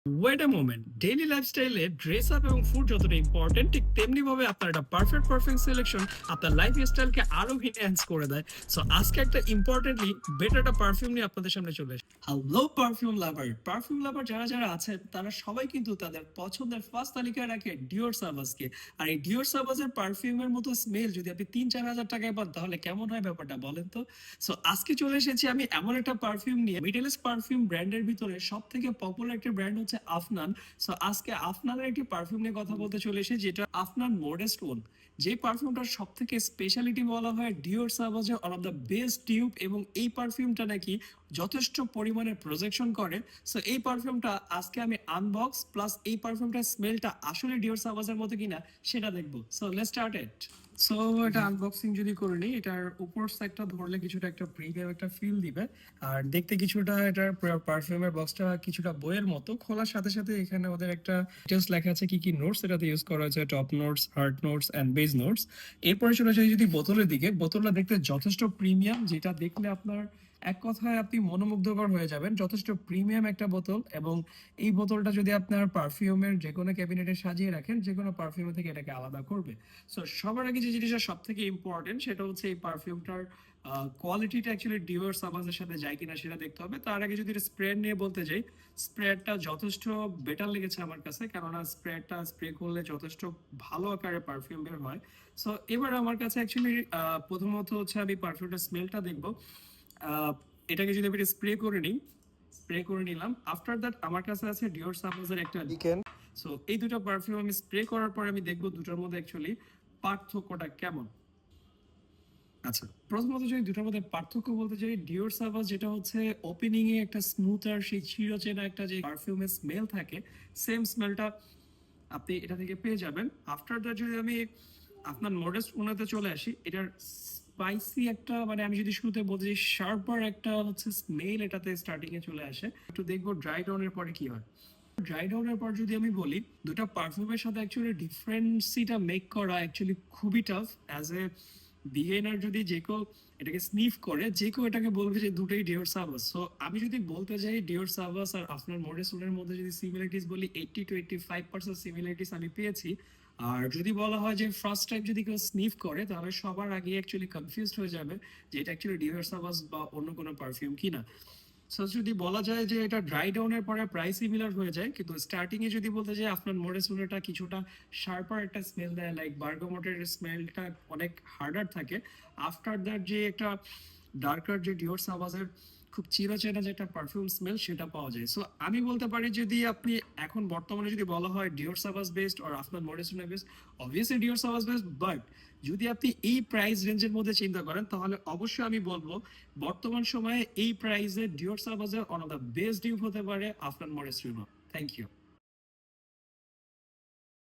Wait a moment, daily লাইফস্টাইলে dress up এবং food যতটা ইম্পর্টেন্ট ঠিক তেমনি ভাবে আপনার একটা পারফেক্ট সিলেকশন আপনার লাইফ স্টাইলকে আরো এনহ্যান্স করে দেয়। সো আজকে একটা ইম্পর্টেন্টলি বেটার একটা পারফিউম নিয়ে আপনাদের সামনে চলে এসেছি। হ্যালো পারফিউম লাভার যারা যারা আছেন তারা সবাই কিন্তু তাদের পছন্দের ফার্স্ট তালিকায় রাখে ডিওর সাবাসকে। আর এই ডিওর সাবাসের পারফিউমের মতো স্মেল যদি আপনি 3-4 হাজার টাকায় পান তাহলে কেমন হয় ব্যাপারটা বলেন তো। সো আজকে চলে এসেছি আমি এমন একটা পারফিউম নিয়ে, মিডল ইস্ট পারফিউম ব্র্যান্ডের ভিতরে সব থেকে পপুলার একটা ব্র্যান্ড হচ্ছে আফনান। সো আজকে আফনানের একটি পারফিউম নিয়ে কথা বলতে চলে এসেছি, যেটা আফনান মডেস্ট ওয়ান। যে পারফিউমটার সব থেকে স্পেশালিটি বলা হয় ডিওর সাবাজের one of the best dupe, এবং এই পারফিউমটা নাকি যথেষ্ট পরিমাণে প্রজেকশন করে। সো এই পারফিউমটা আজকে আমি আনবক্স প্লাস এই পারফিউমটার স্মেলটা আসলে ডিওর সাবাজের মতো কিনা সেটা দেখবো। So let's start it. So এটা আনবক্সিং যদি করে নিই, এটার উপর সাইডটা ধরলে কিছুটা একটা প্রিমিয়াম একটা ফিল দিবে। আর দেখতে কিছুটা এটার পারফিউমের বক্সটা কিছুটা বইয়ের মতো। খোলার সাথে সাথে এখানে ওদের একটা ডিটেলস লেখা আছে কি কি নোটস এটাতে ইউজ করা হয়েছে, top notes, heart notes and base notes. এরপরে চলে যাই যদি বোতলের দিকে, বোতলটা দেখতে যথেষ্ট প্রিমিয়াম, যেটা দেখলে আপনার এক কথায় আপনি মনোমুগ্ধকর হয়ে যাবেন। যথেষ্ট প্রিমিয়াম একটা বোতল, এবং এই বোতলটা যদি আপনার পারফিউমের যে কোনো ক্যাবিনেটে সাজিয়ে রাখেন, যে কোনো পারফিউম থেকে এটাকে আলাদা করবে। সো সবার আগে যে জিনিসটা সব থেকে ইম্পর্টেন্ট সেটা হচ্ছে এই পারফিউমটার কোয়ালিটিটা অ্যাকচুয়ালি ডিওর সাবাজের সাথে যায় কিনা সেটা দেখতে হবে। তার আগে যদি স্প্রে নিয়ে বলতে যাই, স্প্রেটা যথেষ্ট বেটার লেগেছে আমার কাছে, কেননা স্প্রেটা স্প্রে করলে যথেষ্ট ভালো আকারে পারফিউম বের হয়। সো এবার আমার কাছে অ্যাকচুয়ালি প্রথমত হচ্ছে আমি পারফিউমটার স্মেলটা দেখবো। আহ, এটাকে যদি আমি স্প্রে করে নিই, স্প্রে করে নিলাম। আফটার দ্যাট আমার কাছে আছে ডিওর সাবাজের একটা লিকেন। সো এই দুটো পারফিউম আমি স্প্রে করার পরে আমি দেখবো দুটোর মধ্যে অ্যাকচুয়ালি পার্থক্যটা কেমন। আচ্ছা, প্রথমত যদি দুটোর মধ্যে পার্থক্য বলতে চাই, ডিওর সাবাস যেটা হচ্ছে ওপেনিং এ একটা স্মুথার সেই চিরচেনা একটা যে পারফিউমের স্মেল থাকে, সেম স্মেলটা আপনি এটা থেকে পেয়ে যাবেন। আফটার দ্যাট যদি আমি আপনার মডেস্ট ওনাতে চলে আসি, এটার স্পাইসি একটা, মানে আমি যদি শুরুতে বলতে চাই শার্পার একটা হচ্ছে স্মেল এটাতে স্টার্টিং এ চলে আসে। একটু দেখবো ড্রাই ডাউনের পরে কি হয়। ড্রাই ডাউনের পর যদি আমি বলি, দুটো পারফিউমের সাথে অ্যাকচুয়ালি ডিফারেন্সিটা মেক করা অ্যাকচুয়ালি খুবই টাফ। অ্যাজ এ বিগিনার যদি যে কেউ এটাকে স্নিফ করে, যে কেউ এটাকে বলবে যে দুটোই ডিওর সাবাস। সো আমি যদি বলতে যাই ডিওর সাবাস আর আপনার মডেসুনের মধ্যে যদি সিমিলারিটিস বলি, 80-85% সিমিলারিটিস আমি পেয়েছি। আর যদি বলা হয় যে ফার্স্ট টাইম যদি কেউ স্নিফ করে, তাহলে সবার আগে অ্যাকচুয়ালি কনফিউজড হয়ে যাবে যে এটা অ্যাকচুয়ালি ডিওর সাবাস বা অন্য কোনো পারফিউম কিনা। সো যদি বলা যায় যে এটা ড্রাই ডাউনের পরে প্রায় সিমিলার হয়ে যায়, কিন্তু স্টার্টিং এ যদি বলতে যাই আপনার মরেসুনেটা কিছুটা শার্পার একটা স্মেল দেয়, লাইক বার্গামটের স্মেলটা অনেক হার্ডার থাকে। আফটার দ্যাট যে একটা ডার্কার যে ডিওর সাবাজের খুব চিরচেনা যে একটা পারফিউম স্মেল সেটা পাওয়া যায়। সো আমি বলতে পারি যদি আপনি এখন বর্তমানে যদি বলা হয় ডিওর সাবাজ বেস্ট আর আপনার মরেসুনে বেস্ট, অবভিয়াসলি ডিওর সাবাজ বেস্ট। বাট যদি আপনি এই প্রাইস রেঞ্জের মধ্যে চিন্তা করেন, তাহলে অবশ্যই আমি বলবো বর্তমান সময়ে এই প্রাইসে ডিওর সাবাজের one of the best dupe হতে পারে after Morris Rino. Thank you.